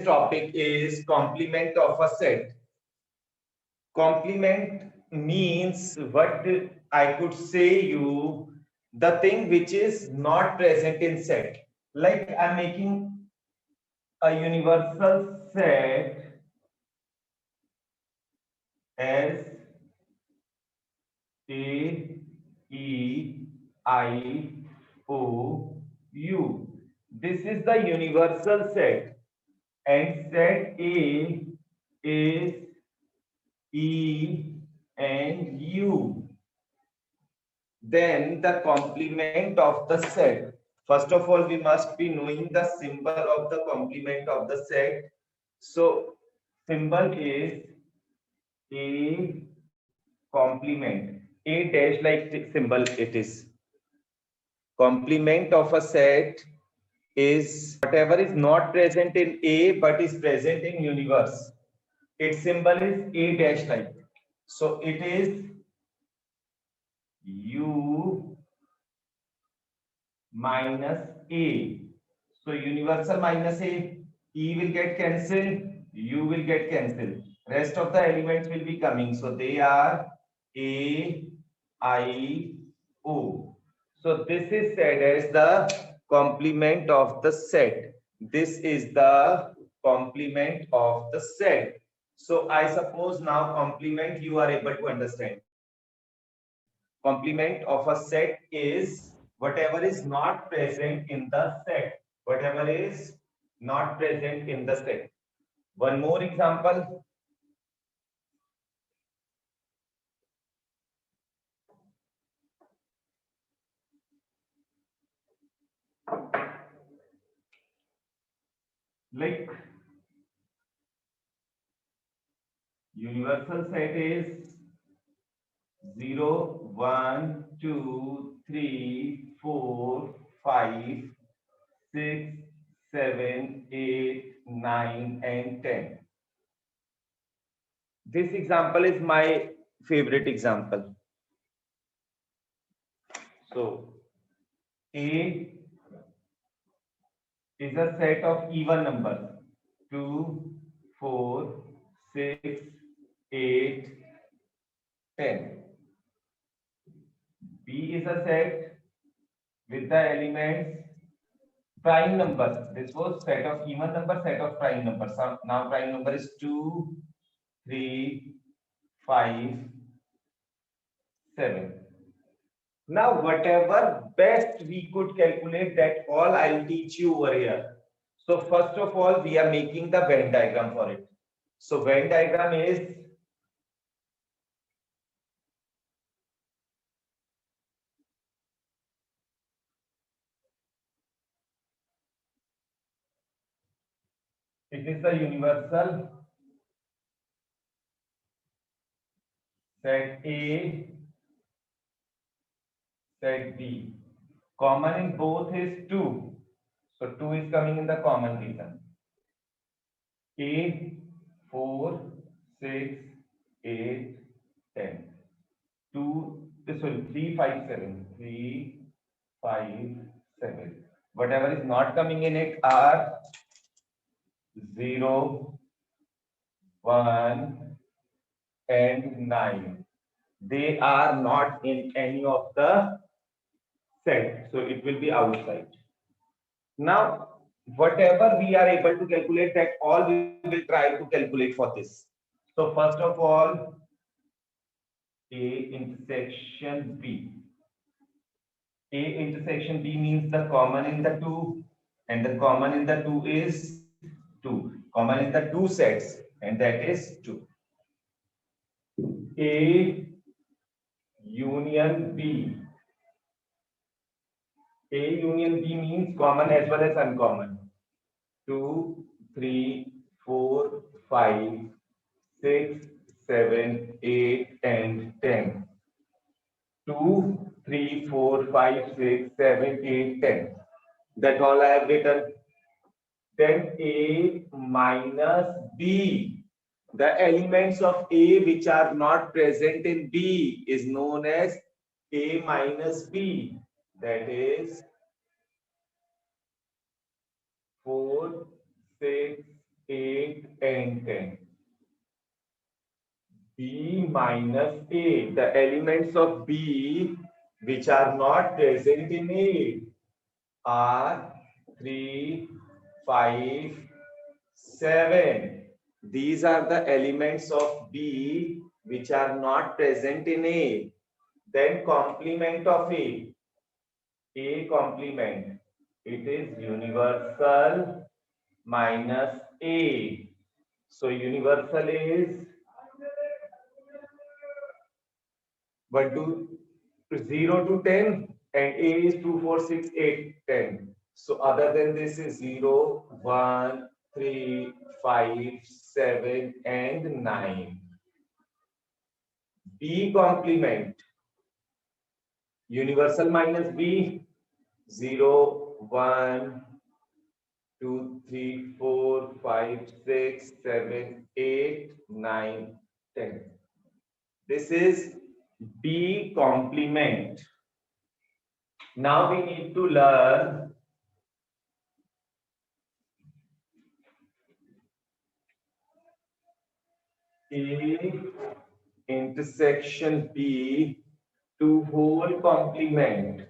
topic is complement of a set. Complement means what I could say you the thing which is not present in set. Like I'm making a universal set as A E I O U. This is the universal set, and set A is E and U. Then the complement of the set. First of all, we must be knowing the symbol of the complement of the set. So symbol is A complement. A dash like symbol it is. Complement of a set is whatever is not present in A but is present in universe. Its symbol is A dash like. So it is U minus A. So universal minus A, E will get cancelled, U will get cancelled. Rest of the elements will be coming. So they are A, I, O. So this is said as the complement of the set. This is the complement of the set. So I suppose now complement you are able to understand. Complement of a set is whatever is not present in the set. Whatever is not present in the set. One more example. Like universal set is 0, 1, 2, 3, 4, 5, 6, 7, 8, 9, and 10. This example is my favorite example. So, A is a set of even numbers 2, 4, 6, 8, 10. B is a set with the elements prime numbers. This was set of even number, set of prime numbers. So now prime number is 2, 3, 5, 7. Now whatever best we could calculate, that all I'll teach you over here. So first of all, we are making the Venn diagram for it. So Venn diagram is it is the universal set A, set B. Common in both is 2. So 2 is coming in the common region. 8, 4, 6, 8, 10. 2, sorry, 3, 5, 7. 3, 5, 7. Whatever is not coming in it are 0, 1, and 9. They are not in any of the set. So it will be outside. Now, whatever we are able to calculate, that all we will try to calculate for this. So first of all, A intersection B. A intersection B means the common in the two, and the common in the two is 2. Common in the two sets, and that is 2. A union B. A union B means common as well as uncommon. 2, 3, 4, 5, 6, 7, 8, and 10. 2, 3, 4, 5, 6, 7, 8, 10. That all I have written. Then A minus B. The elements of A which are not present in B is known as A minus B. That is 4, 6, B minus A. The elements of B which are not present in A are 3, 5, 7. These are the elements of B which are not present in A. Then complement of A. A complement. It is universal minus A. So universal is 1 to 0 to 10 and A is 2, 4, 6, 8, 10. So other than this is 0, 1, 3, 5, 7 and 9. B complement. Universal minus B 0, 1, 2, 3, 4, 5, 6, 7, 8, 9, 10. This is B complement. Now we need to learn A intersection B to whole complement.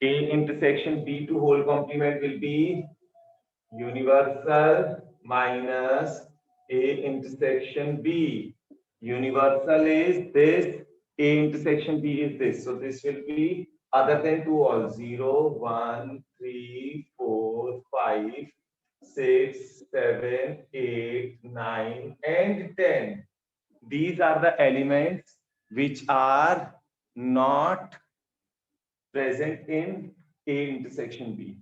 A intersection B to whole complement will be universal minus A intersection B. Universal is this, A intersection B is this. So this will be other than 2 all 0, 1, 3, 4, 5, 6, 7, 8, 9 and 10. These are the elements which are not present in A intersection B.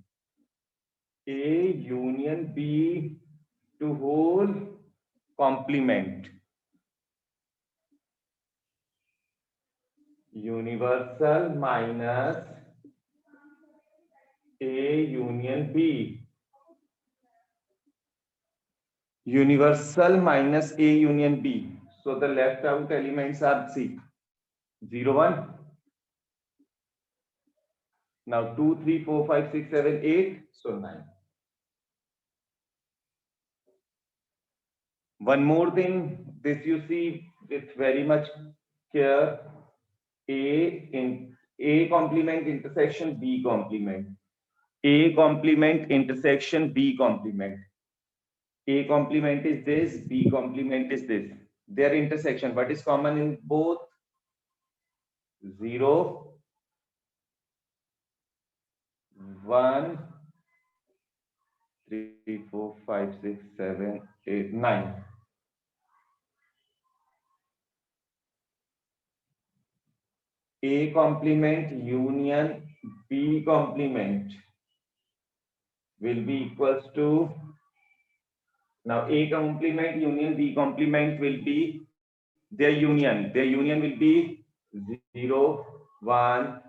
A union B to whole complement. Universal minus A union B. Universal minus A union B. So the left out elements are 0, 1. Now 2, 3, 4, 5, 6, 7, 8. So 9. One more thing, this you see, it's very much clear. A complement intersection B complement. A complement intersection B complement. A complement is this, B complement is this. Their intersection, what is common in both? 0, 1, 3, 4, 5, 6, 7, 8, 9. A complement union B complement will be equals to, now A complement union B complement will be their union. Their union will be 0, 1,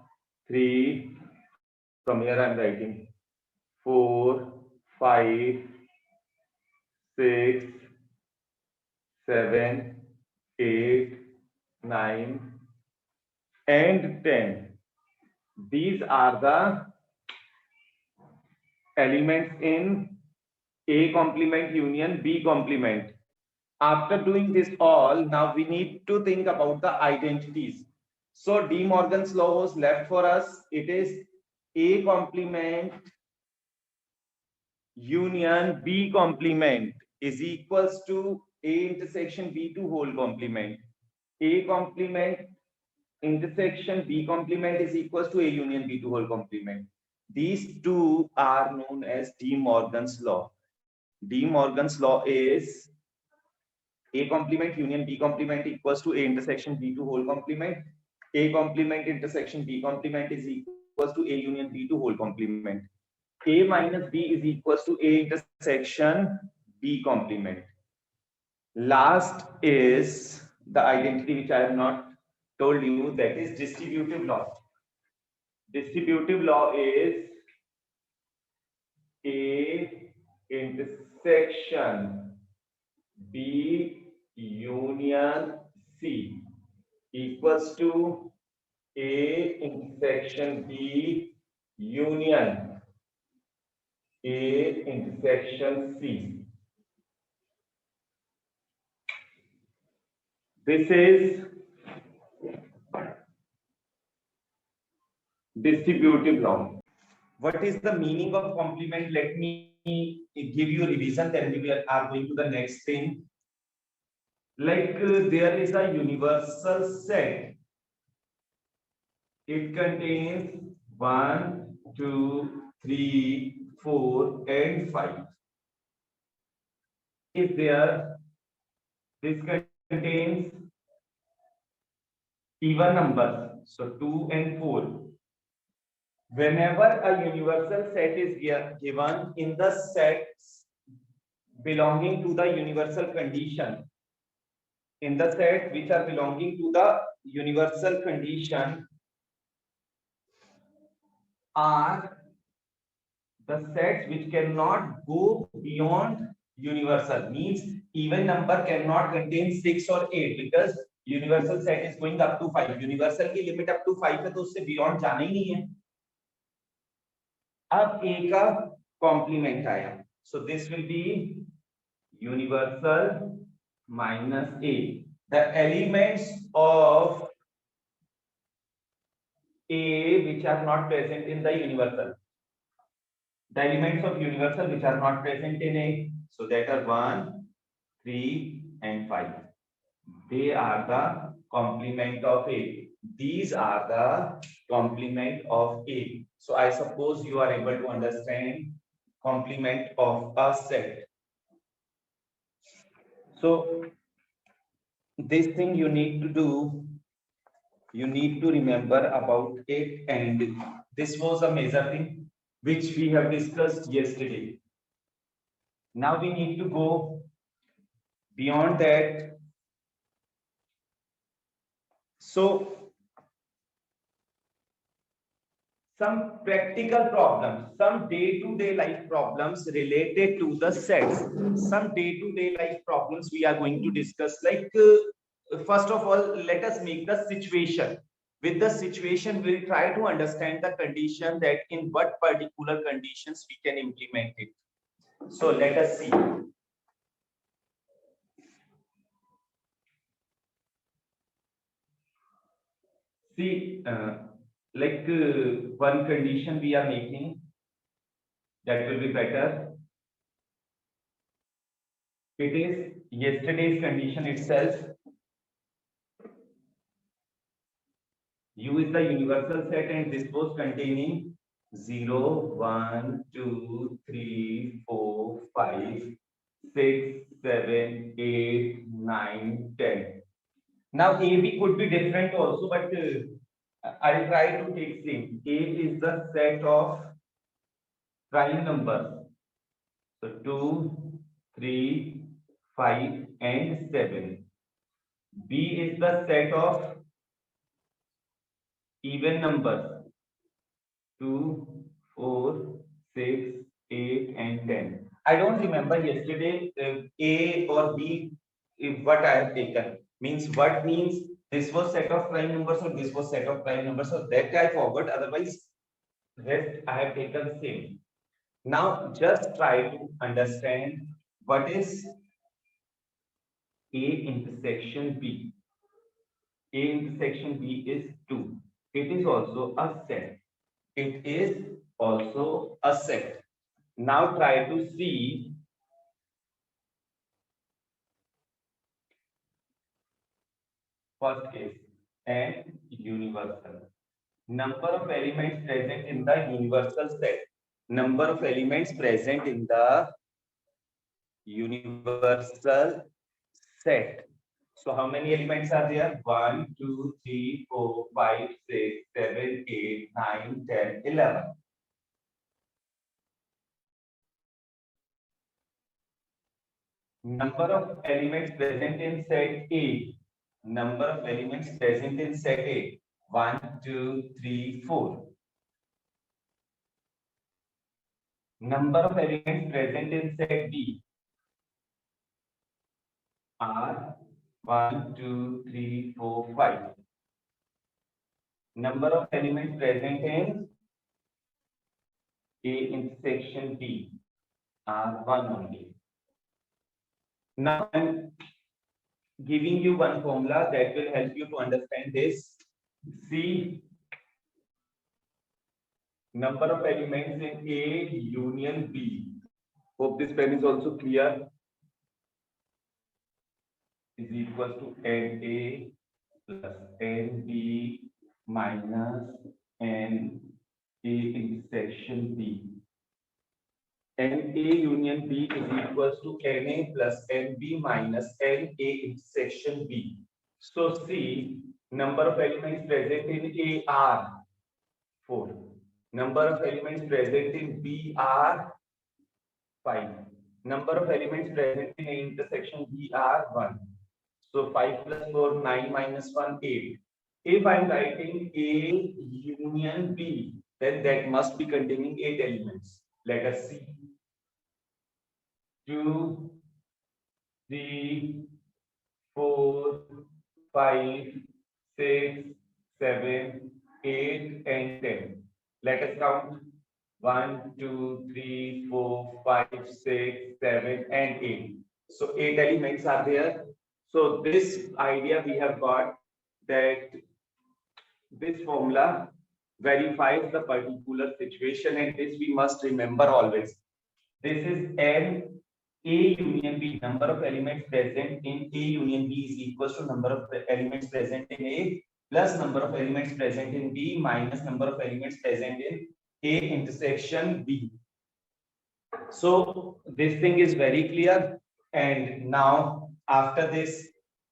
3, from here I am writing 4, 5, 6, 7, 8, 9 and 10. These are the elements in A complement union B complement. After doing this all, now we need to think about the identities. So De Morgan's law was left for us. It is A complement union B complement is equals to A intersection B to whole complement. A complement intersection B complement is equals to A union B to whole complement. These two are known as De Morgan's law. De Morgan's law is A complement union B complement equals to A intersection B to whole complement. A complement intersection B complement is equals to A union B to whole complement. A minus B is equals to A intersection B complement. Last is the identity which I have not told you, that is distributive law. Distributive law is A intersection B union C equals to A intersection B union A intersection C. This is distributive law. What is the meaning of complement? Let me give you a revision, then we are going to the next thing. Like there is a universal set. It contains 1, 2, 3, 4, and 5. Is there? This contains even numbers, so 2 and 4. Whenever a universal set is given in the sets belonging to the universal condition, in the set which are belonging to the universal condition are the sets which cannot go beyond universal, means even number cannot contain 6 or 8 because universal set is going up to 5. universal की limit up to 5 है तो उससे beyond जाना ही नहीं है. अब a का complement आया, so this will be universal minus a. The elements of a which are not present in the universal, the elements of universal which are not present in a, so that are 1, 3 and 5. They are the complement of a. These are the complement of a. So I suppose you are able to understand complement of a set. So this thing you need to do, you need to remember about it, and this was a major thing which we have discussed yesterday. Now we need to go beyond that. So some practical problems, some day-to-day life problems related to the sets, some day-to-day life problems we are going to discuss. Like first of all, let us make the situation. With the situation, we'll try to understand the condition, that in what particular conditions we can implement it. So let us see. See, like one condition we are making, that will be better. It is yesterday's condition itself. U is the universal set and this was containing 0, 1, 2, 3, 4, 5, 6, 7, 8, 9, 10. Now AB could be different also, but I'll try to take same. A is the set of prime numbers. So 2, 3, 5 and 7. B is the set of even numbers. 2, 4, 6, 8 and 10. I don't remember yesterday A or B what I have taken. Means what means this was set of prime numbers or this was set of prime numbers. So that I forgot. Otherwise, rest I have taken same. Now just try to understand what is A intersection B. A intersection B is 2. It is also a set. It is also a set. Now try to see first case and universal. Number of elements present in the universal set. Number of elements present in the universal set. So how many elements are there? 1, 2, 3, 4, 5, 6, 7, 8, 9, 10, 11. Number of elements present in set A. Number of elements present in set A. 1, 2, 3, 4. Number of elements present in set B are 1, 2, 3, 4, 5. Number of elements present in A intersection B are 1 only. Now I'm giving you one formula that will help you to understand this. See, number of elements in A union B. Hope this pen is also clear. Is equals to NA plus NB minus NA intersection B. NA union B is equals to NA plus NB minus NA intersection B. So see, number of elements present in A are 4. Number of elements present in B are 5. Number of elements present in A intersection B are 1. So 5 plus 4, 9 minus 1, 8. If I'm writing A union B, then that must be containing 8 elements. Let us see. 2, 3, 4, 5, 6, 7, 8, and 10. Let us count. 1, 2, 3, 4, 5, 6, 7, and 8. So 8 elements are there. So this idea we have got that this formula verifies the particular situation, and this we must remember always. This is N A union B. Number of elements present in A union B is equals to number of elements present in A plus number of elements present in B minus number of elements present in A intersection B. So this thing is very clear, and now after this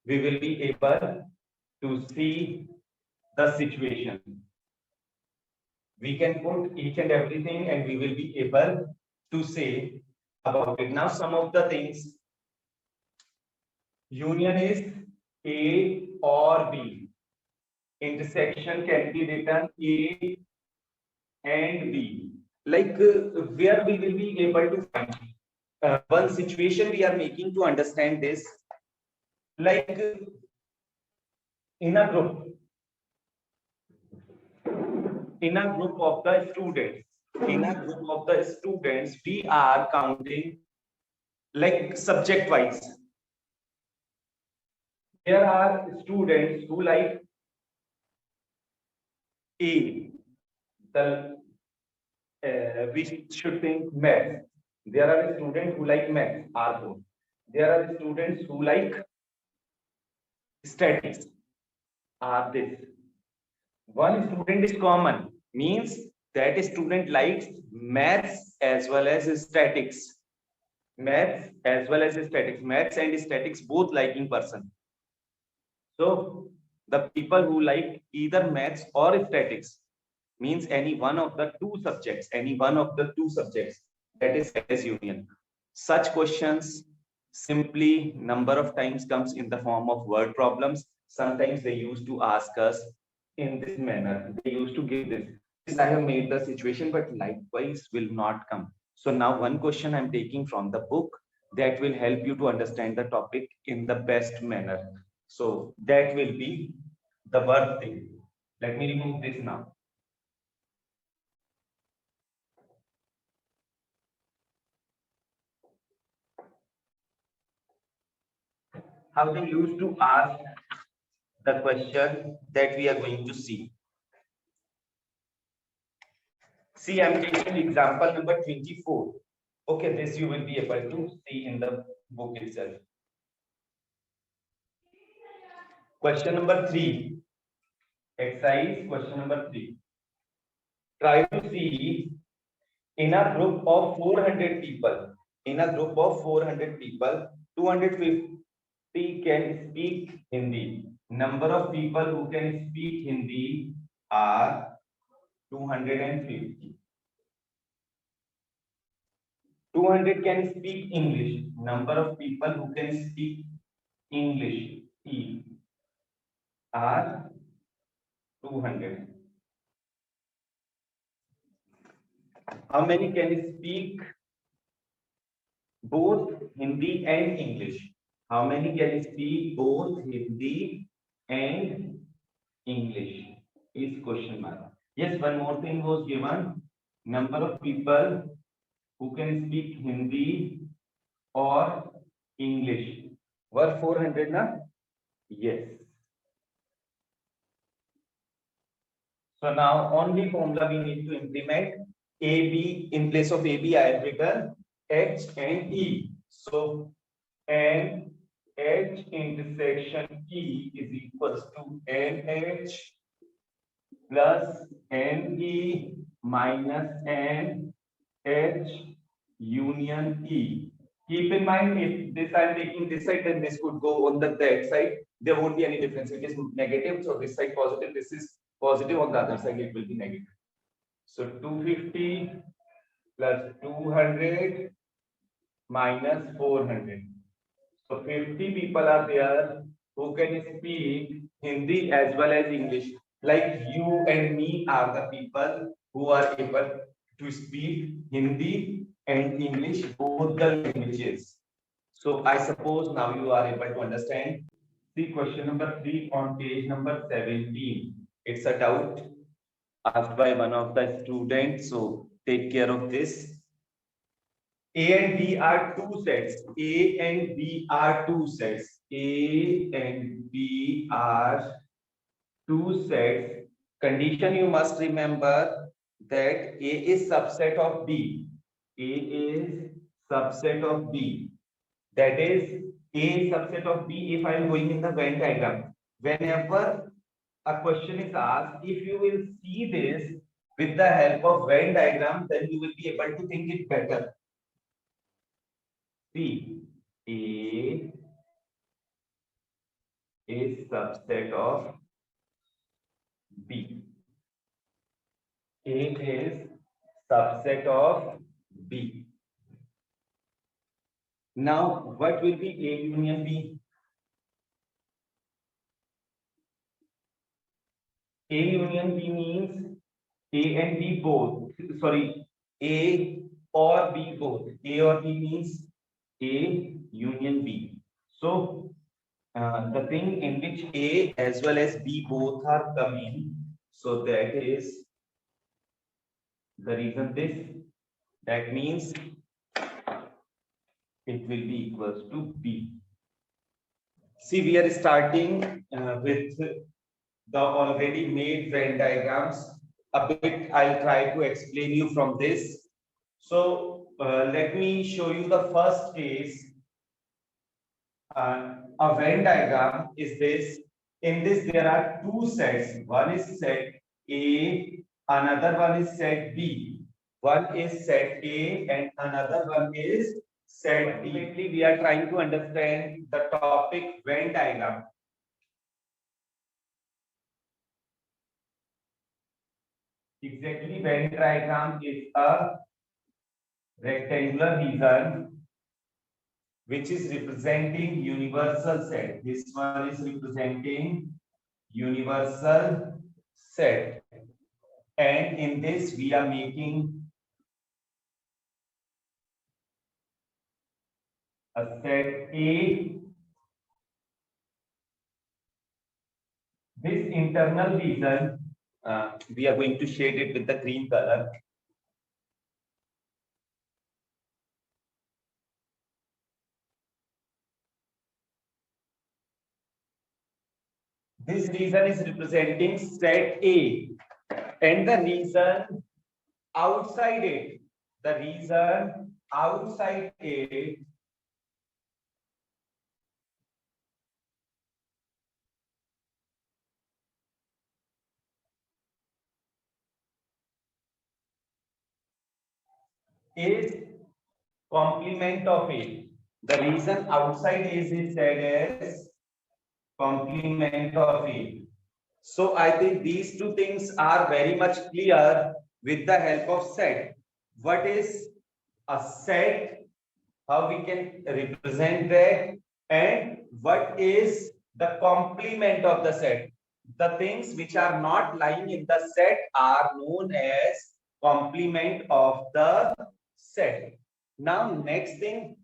we will be able to see the situation. We can put each and everything and we will be able to say about it. Now some of the things, union is A or B. Intersection can be written A and B. Like where we will be able to find one situation we are making to understand this. Like in a group of the students, we are counting like subject wise. There are students who like A. We should think math. There are students who like math, R4. There are students who like statistics, are this. One student is common, means that a student likes maths as well as statistics. Maths as well as statistics. Maths and statistics both liking person. So the people who like either maths or statistics means any one of the two subjects, that is as union. Such questions simply number of times comes in the form of word problems. Sometimes they used to ask us in this manner. They used to give this. I have made the situation, but likewise will not come. So now one question I'm taking from the book that will help you to understand the topic in the best manner. So that will be the word thing. Let me remove this now. How they used to ask the question that we are going to see. See, I'm taking example number 24. Okay, this you will be able to see in the book itself. Question number 3. Exercise question number 3. Try to see in a group of 400 people. 250 can speak Hindi. Number of people who can speak Hindi are 250. 200 can speak English. Number of people who can speak English are 200. How many can speak both Hindi and English? How many can speak both Hindi and English? Is question mark. Yes, one more thing was given. Number of people who can speak Hindi or English were 400 na? Yes. So now only formula we need to implement. AB, in place of AB, I have written H and E. So N H intersection E is equals to NH plus NE minus NH union E. Keep in mind, if this I am taking this side, then this could go on the that side. There won't be any difference. It is negative, so this side positive, this is positive. On the other side, it will be negative. So 250 plus 200 minus 400. So 50 people are there who can speak Hindi as well as English. Like you and me are the people who are able to speak Hindi and English, both the languages. So I suppose now you are able to understand. See question number 3 on page number 17. It's a doubt asked by one of the students. So take care of this. A and B are two sets. A and B are two sets. A and B are two sets. Condition you must remember that A is subset of B. A is subset of B. That is A subset of B if I am going in the Venn diagram. Whenever a question is asked, if you will see this with the help of Venn diagram, then you will be able to think it better. See, A is subset of B. A is subset of B. Now, what will be A union B? A union B means A and B both. Sorry, A or B both. A or B means A union B. So, the thing in which A as well as B both are coming, so that is the reason this. That means it will be equals to B. See, we are starting with the already made Venn diagrams. A bit I'll try to explain you from this. So let me show you the first case. A Venn diagram is this. In this, there are two sets. One is set A, another one is set B. One is set A and another one is set B. Ultimately, we are trying to understand the topic Venn diagram. Exactly, Venn diagram is a rectangular region which is representing universal set. This one is representing universal set. And in this, we are making a set A. This internal region, we are going to shade it with the green color. This region is representing set A. And the region outside it, the region outside it is complement of A. The reason outside is said as complement of A. So I think these two things are very much clear with the help of set. What is a set? How we can represent that? And what is the complement of the set? The things which are not lying in the set are known as complement of the set. Now, next thing,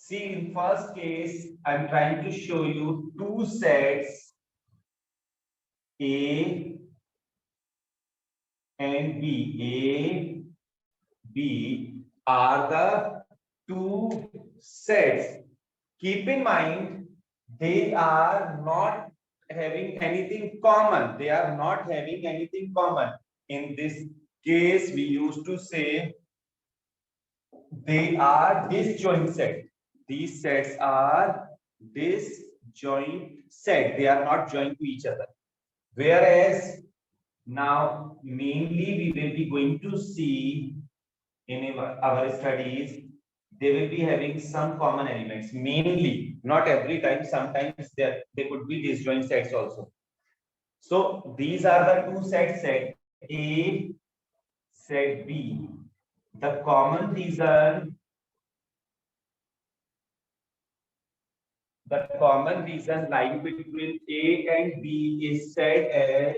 See, in first case, I'm trying to show you two sets A and B. A, B are the two sets. Keep in mind, they are not having anything common. They are not having anything common. In this case, we used to say they are disjoint set. These sets are disjoint set. They are not joined to each other. Whereas now mainly we will be going to see in our studies, they will be having some common elements. Mainly, not every time. Sometimes they could be disjoint sets also. So these are the two sets: set A, set B. The common reason lying between A and B is said as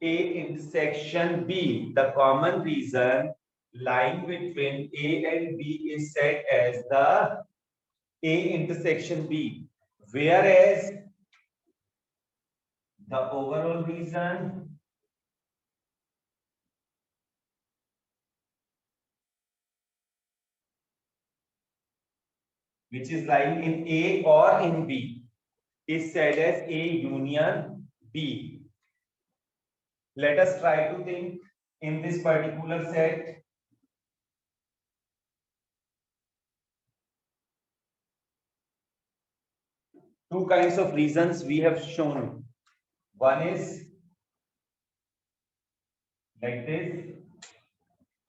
A intersection B. The common reason lying between A and B is said as the A intersection B. Whereas the overall reason which is lying in A or in B is said as A union B. Let us try to think in this particular set. Two kinds of reasons we have shown. One is like this,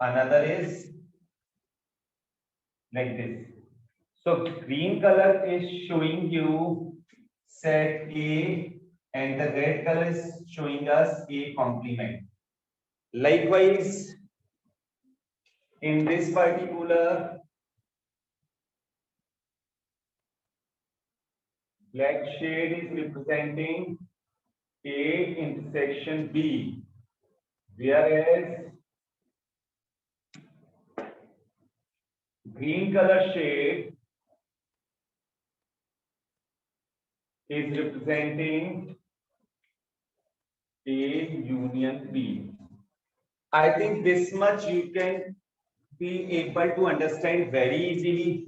another is like this. So green color is showing you set A and the red color is showing us A complement. Likewise, in this particular black shade is representing A intersection B, whereas green color shade is representing A union B. I think this much you can be able to understand very easily.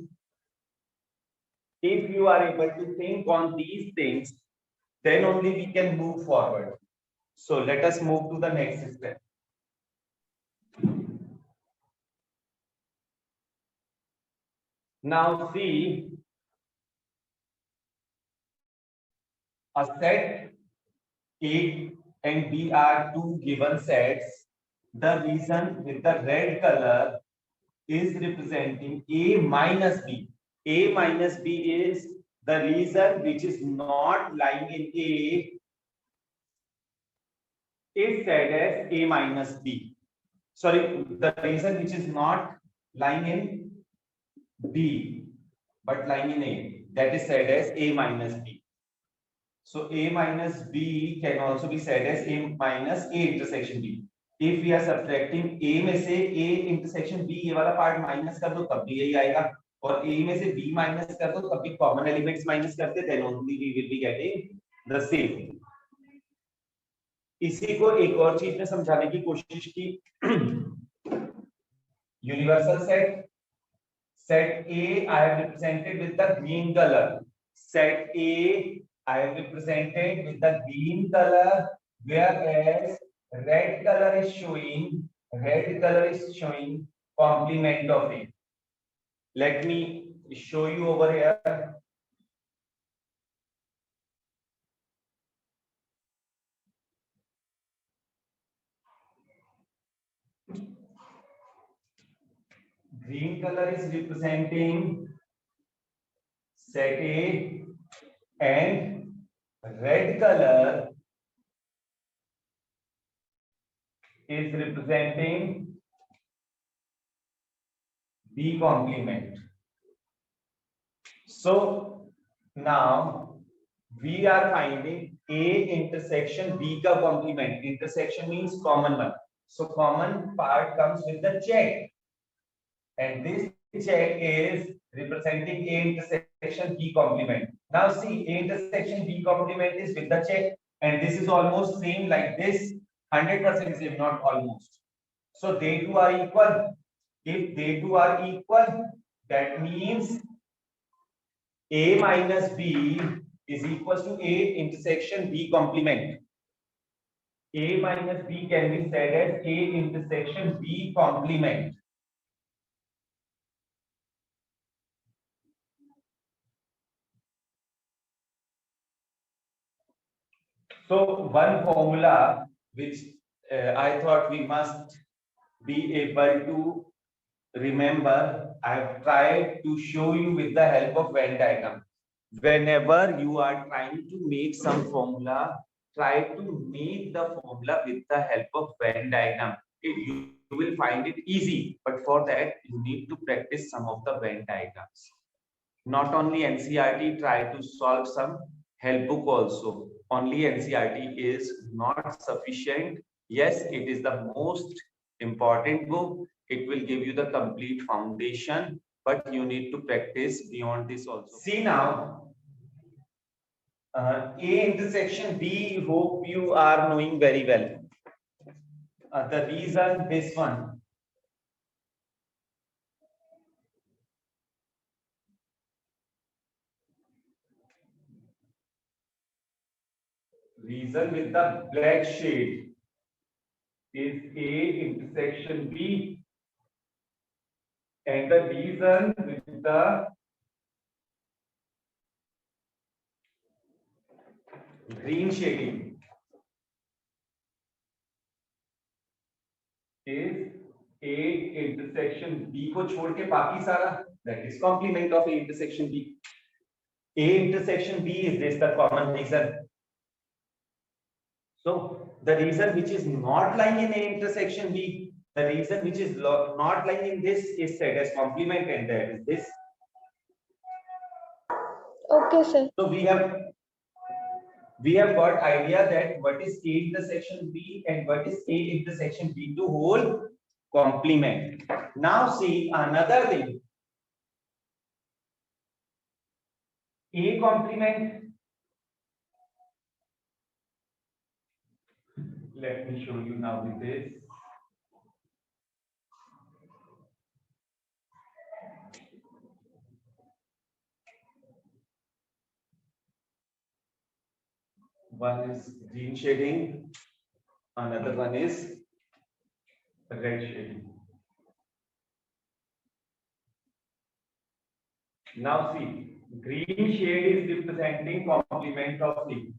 If you are able to think on these things, then only we can move forward. So let us move to the next step. Now see, a set A and B are two given sets. The reason with the red color is representing A minus B. A minus B is the reason which is not lying in A is said as A minus B. Sorry, the reason which is not lying in B but lying in A, that is said as A minus B. So A minus B can also be said as A minus A intersection B. If we are subtracting A में से A intersection B, ये वाला part minus कर दो तब भी यही आएगा, और A में से B माइनस कर दो तब भी कॉमन एलिमेंट्स माइनस करते, then only we will be getting the same. इसी को एक और चीज में समझाने की कोशिश की. Universal set A I have represented with the green color. Set A I have represented with the green color, whereas red color is showing complement of it. Let me show you over here. Green color is representing set A and red color is representing B complement. So now we are finding A intersection B ka complement. Intersection means common one. So common part comes with the check. And this check is representing A intersection B complement. Now see, A intersection B complement is with the check, and this is almost same like this, 100% same, not almost. So they two are equal. If they two are equal, that means A minus B is equal to A intersection B complement. A minus B can be said as A intersection B complement. So one formula which I thought we must be able to remember, I have tried to show you with the help of Venn diagram. Whenever you are trying to make some formula, try to make the formula with the help of Venn diagram. You will find it easy, but for that you need to practice some of the Venn diagrams. Not only NCERT, try to solve some help book also. Only NCERT is not sufficient. Yes, it is the most important book. It will give you the complete foundation, but you need to practice beyond this also. See now, A intersection B, hope you are knowing very well. The reason this one. Reason with the black shade is A intersection B, and the reason with the green shading is A intersection B को छोड़ के बाकी सारा, that is complement of A intersection B. A intersection B is this the common reason. So the reason which is not lying in A intersection B, the reason which is not lying in this is said as complement, and that is this. Okay, sir. So we have got idea that what is A intersection B and what is A intersection B to whole complement. Now see another thing. A complement. Let me show you now with this. One is green shading, another one is red shading. Now see, green shade is representing complement of A,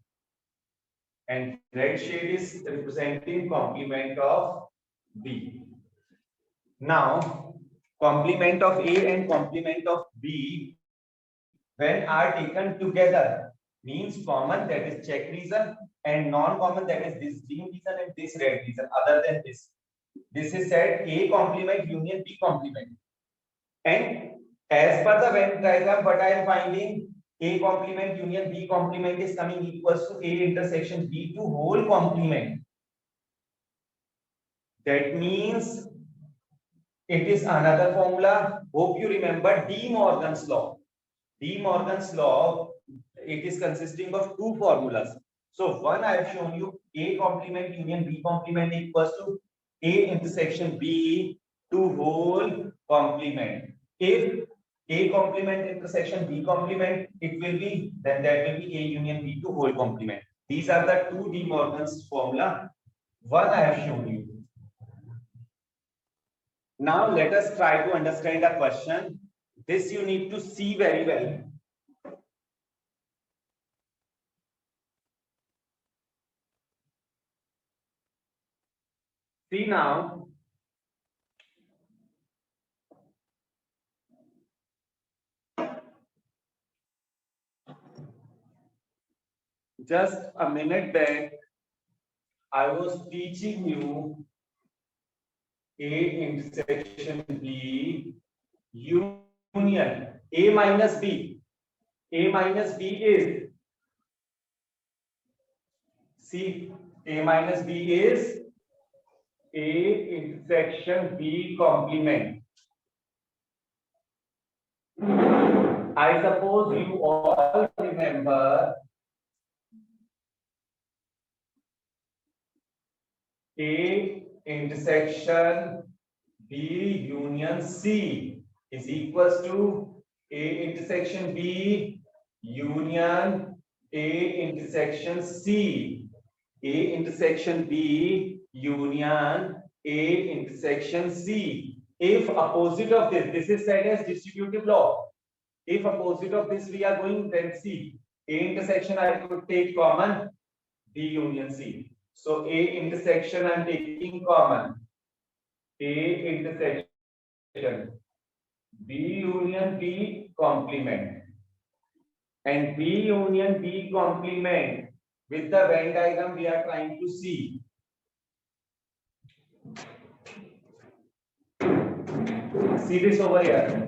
and red shade is representing complement of B. Now, complement of A and complement of B, when are taken together, means common, that is check region, and non-common, that is this green region and this red region. Other than this, this is said A complement union B complement. And as per the Venn diagram, what I am finding, A complement union B complement is coming equals to A intersection B to whole complement. That means it is another formula. Hope you remember De Morgan's law. De Morgan's law, it is consisting of two formulas. So one I have shown you, A complement union B complement equals to A intersection B to whole complement. If A complement intersection B complement, it will be, then that will be A union B to whole complement. These are the two De Morgan's formula. One I have shown you. Now let us try to understand a question. This you need to see very well. See now. Just a minute back, I was teaching you A intersection B union A minus B. A minus B is, see, A minus B is A intersection B complement. I suppose you all remember A intersection B union C is equals to A intersection B union A intersection C. A intersection B union A intersection C. If opposite of this is said as distributive law. If opposite of this we are going, then C. A intersection I could take common B union C. So A intersection I am taking common. A intersection B union B complement. And B union B complement with the Venn diagram we are trying to see. See this over here.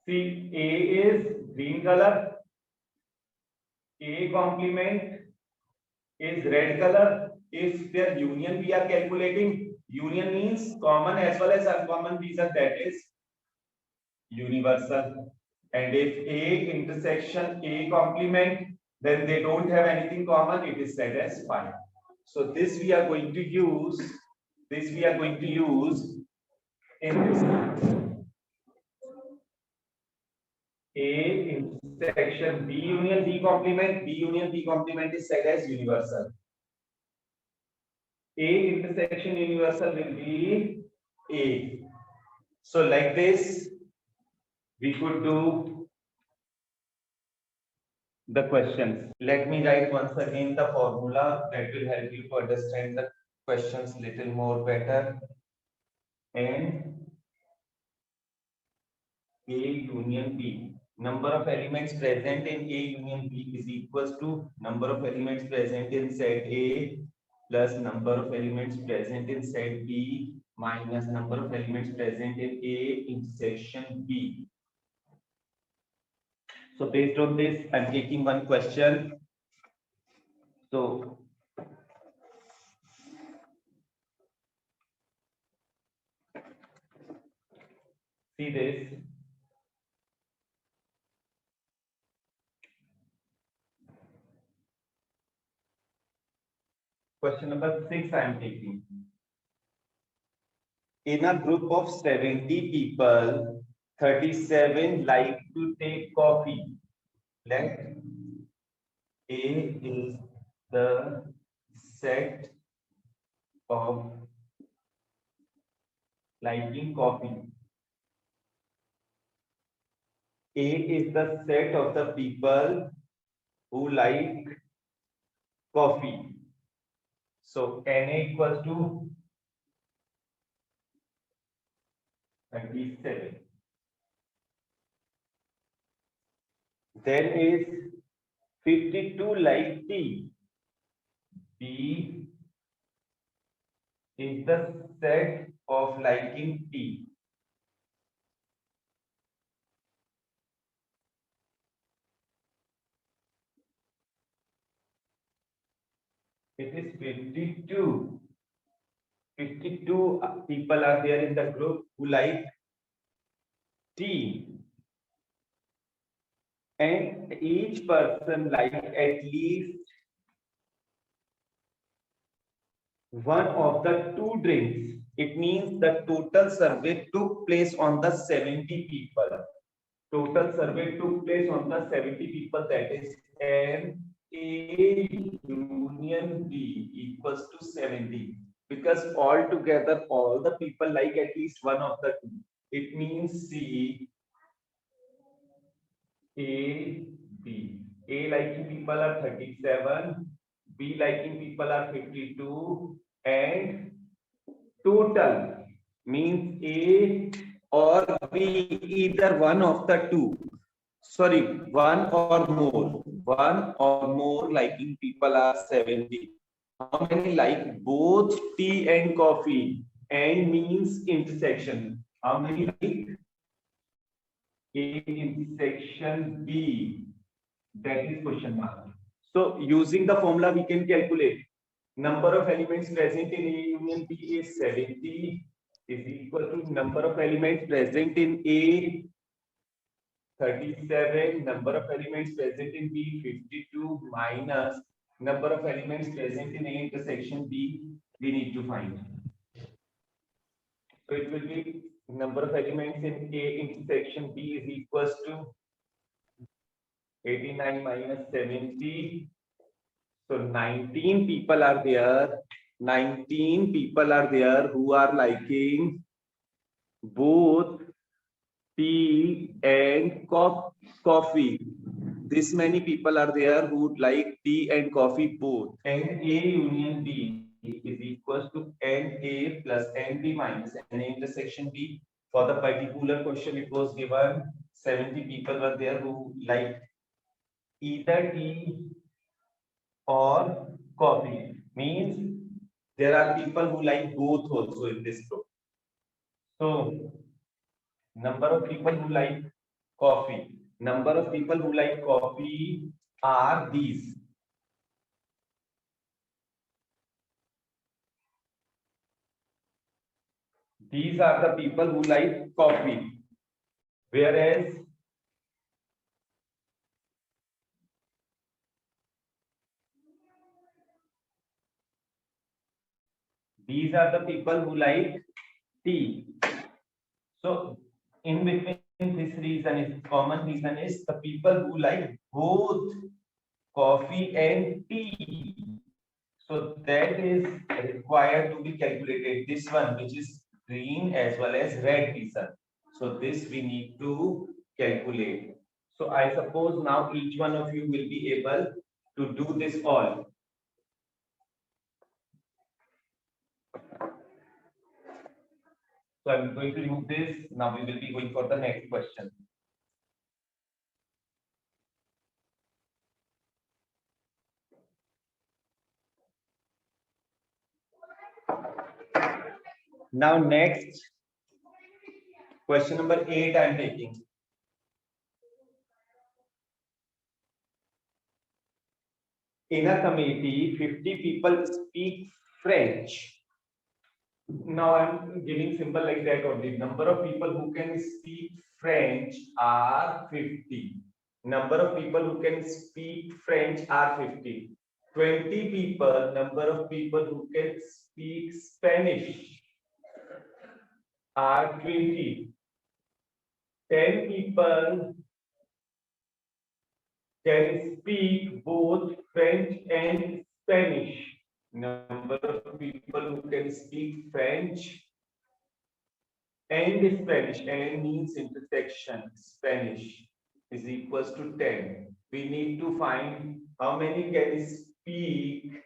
See, A is green color, A complement is red color. If their union we are calculating, union means common as well as uncommon reason, that is universal. And if A intersection A complement, then they don't have anything common, it is said as phi. So this we are going to use, in this. A intersection B union B complement is said as universal. A intersection universal will be A. So like this, we could do the questions. Let me write once again the formula that will help you to understand the questions little more better. And A union B. Number of elements present in A union B is equals to number of elements present in set A plus number of elements present in set B minus number of elements present in A intersection B. So based on this, I'm taking one question. So see this. Question number 6 I am taking. In a group of 70 people, 37 like to take coffee. Let A is the set of liking coffee. A is the set of the people who like coffee. So Na equals to 37. Then is 52 like tea. B is the set of liking tea. It is 52. 52 people are there in the group who like tea. And each person like at least one of the two drinks. It means the total survey took place on the 70 people. Total survey took place on the 70 people, that is N A union B equals to 70. Because altogether all the people like at least one of the two. It means C A B. A liking people are 37. B liking people are 52, and total means A or B, either one of the two. Sorry, one or more liking people are 70. How many like both tea and coffee? And means intersection. How many like A intersection B? That is question mark. So using the formula we can calculate. number of elements present in A union B is 70 is equal to number of elements present in A 37, number of elements present in B 52 minus number of elements present in A intersection B we need to find. So it will be number of elements in A intersection B is equals to 89 minus 70. So 19 people are there. 19 people are there who are liking both tea and coffee. This many people are there who would like tea and coffee both. And A union B is equals to NA plus NB minus NA intersection B. For the particular question, it was given 70 people were there who like either tea or coffee. Means there are people who like both also in this group. So number of people who like coffee. Number of people who like coffee are these. These are the people who like coffee. Whereas these are the people who like tea. So in between this reason is common reason is the people who like both coffee and tea. So that is required to be calculated. This one, which is green as well as red reason. So this we need to calculate. So I suppose now each one of you will be able to do this all. So I'm going to remove this. Now we will be going for the next question. Now next, question number 8 I am taking. In a committee, 50 people speak French. Now I'm giving simple like that only. Number of people who can speak French are 50. Number of people who can speak French are 50. 20 people, number of people who can speak Spanish are 20. 10 people can speak both French and Spanish. Number of people who can speak French and Spanish, and means intersection, Spanish is equals to 10. We need to find how many can speak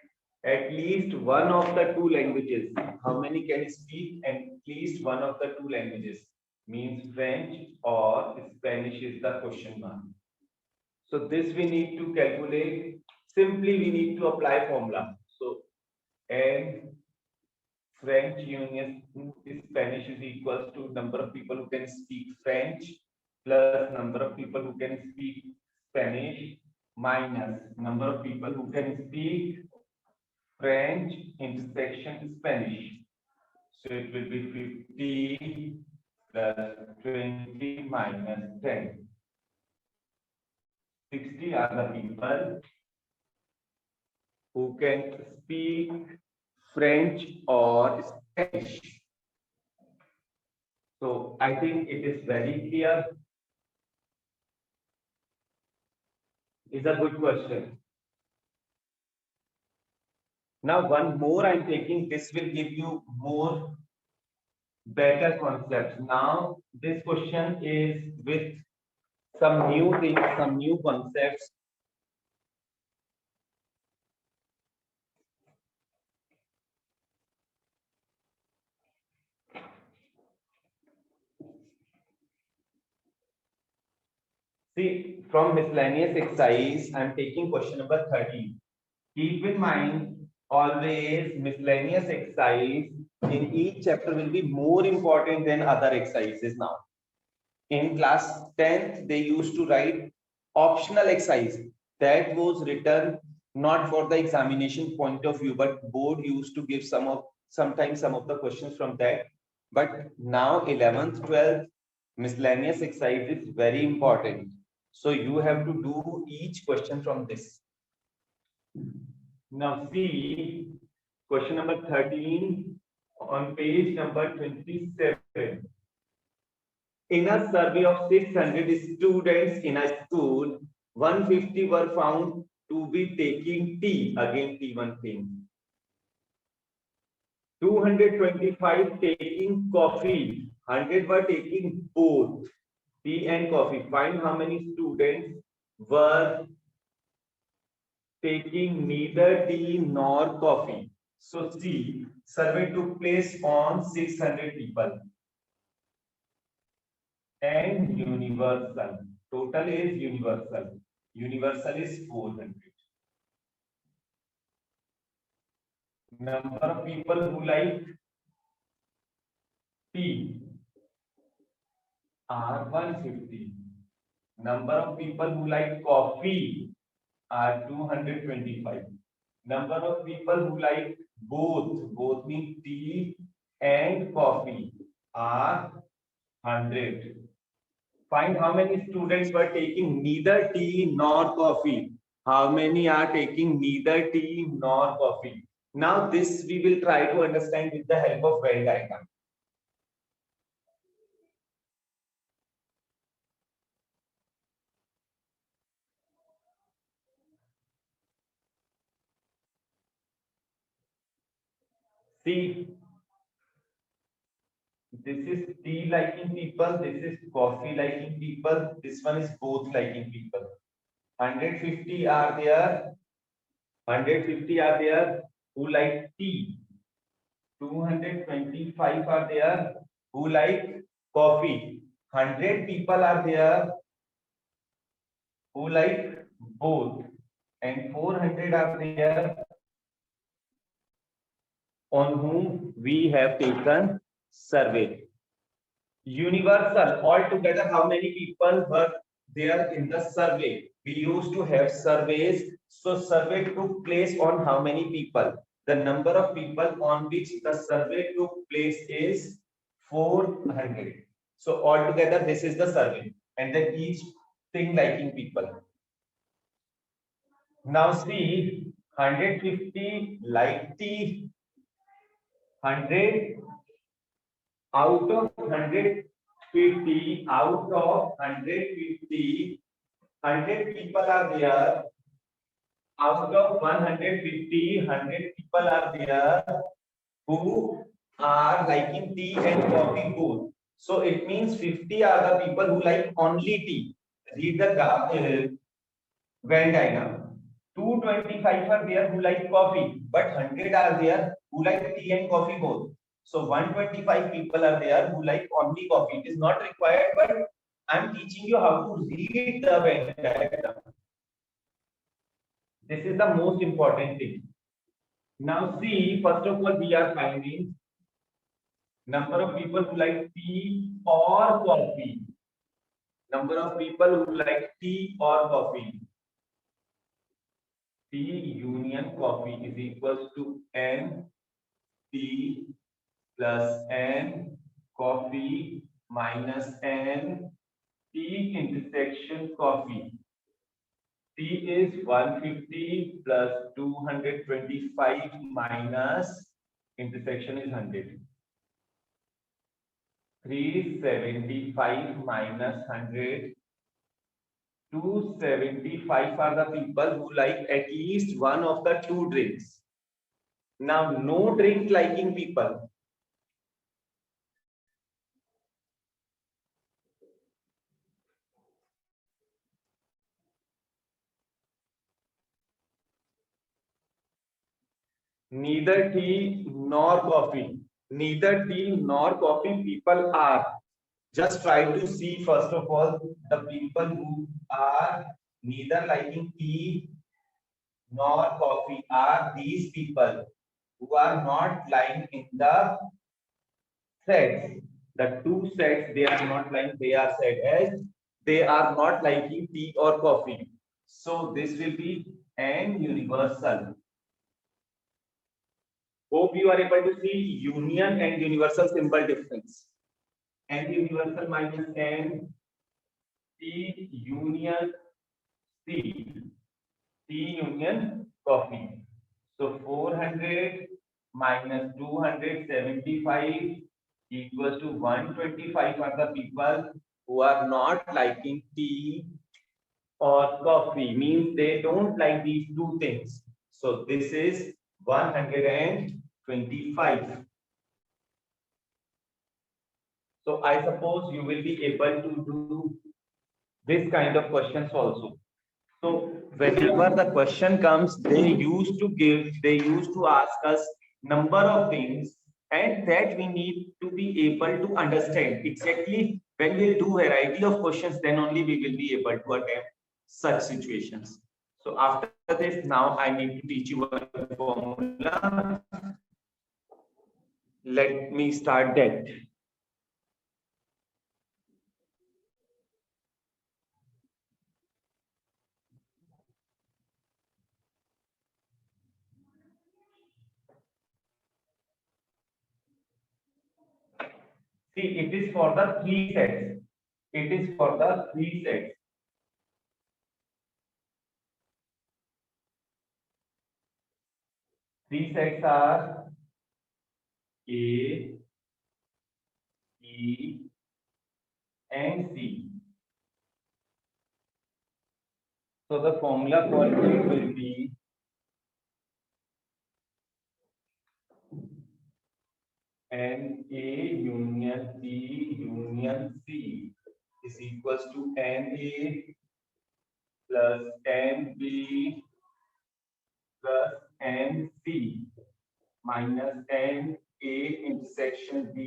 at least one of the two languages. How many can speak at least one of the two languages? Means French or Spanish is the question mark. So this we need to calculate. Simply we need to apply formula. So n French union Spanish is equals to number of people who can speak French plus number of people who can speak Spanish minus number of people who can speak French intersection Spanish. So it will be 50 plus 20 minus 10. 60 are the people who can speak French or Spanish. So I think it is very clear. It's a good question. Now one more I'm taking, this will give you more better concepts. Now this question is with some new things, some new concepts. See, from miscellaneous exercise, I'm taking question number 13. Keep in mind, always miscellaneous exercise in each chapter will be more important than other exercises now. In class 10th, they used to write optional exercise that was written not for the examination point of view, but board used to give sometimes some of the questions from that. But now 11th, 12th miscellaneous exercise is very important. So you have to do each question from this. Now see question number 13 on page number 27. In a survey of 600 students in a school, 150 were found to be taking tea, again T1 thing. 225 taking coffee, 100 were taking both tea and coffee. Find how many students were taking neither tea nor coffee. So see, survey took place on 600 people. And universal. Total is universal. Universal is 400. Number of people who like tea are 150. Number of people who like coffee are 225. Number of people who like both mean tea and coffee are 100. Find how many students were taking neither tea nor coffee. How many are taking neither tea nor coffee? Now this we will try to understand with the help of Venn diagram. See, this is tea liking people, this is coffee liking people, this one is both liking people. 150 are there. 150 are there who like tea. 225 are there who like coffee. 100 people are there who like both. And 400 are there on whom we have taken survey. Universal, altogether how many people were there in the survey? We used to have surveys. So survey took place on how many people? The number of people on which the survey took place is 400. So altogether this is the survey, and then each thing liking people. Now see, 150 like tea, 100 out of 150, out of 150, 100 people are there. Out of 150, 100 people are there who are liking tea and coffee both. So it means 50 are the people who like only tea. Read the Venn diagram. 225 are there who like coffee, but 100 are there who like tea and coffee both. So 125 people are there who like only coffee. It is not required, but I'm teaching you how to read the Venn diagram. This is the most important thing. Now see, first of all, we are finding number of people who like tea or coffee. Number of people who like tea or coffee. Tea union coffee is equals to N tea plus N coffee minus N tea intersection coffee. T is 150 plus 225 minus intersection is 100. 375 minus 100. 275 are the people who like at least one of the two drinks. Now, no drink liking people. Neither tea nor coffee. Neither tea nor coffee people are. Just try to see first of all the people who are neither liking tea nor coffee are these people who are not lying in the sets. The two sets they are not lying, they are said as they are not liking tea or coffee. So this will be and universal. Hope you are able to see union and universal symbol difference. N universal minus N, T union C, T union coffee. So 400 minus 275 equals to 125 for the people who are not liking tea or coffee, means they don't like these two things. So this is 125. So I suppose you will be able to do this kind of questions also. So whenever the question comes, they used to ask us number of things, and that we need to be able to understand exactly. When we'll do variety of questions, then only we will be able to attempt such situations. So after this, now I need to teach you one formula. Let me start that. See, it is for the three sets. It is for the three sets. Three sets are A, E, and C. So the formula for it will be NA union C union C is equals to NA plus NB plus NC minus NA intersection B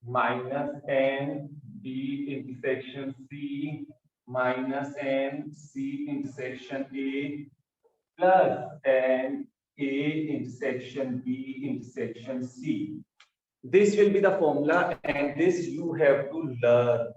minus NB intersection C minus NC intersection A plus NA intersection B intersection C. This will be the formula, and this you have to learn.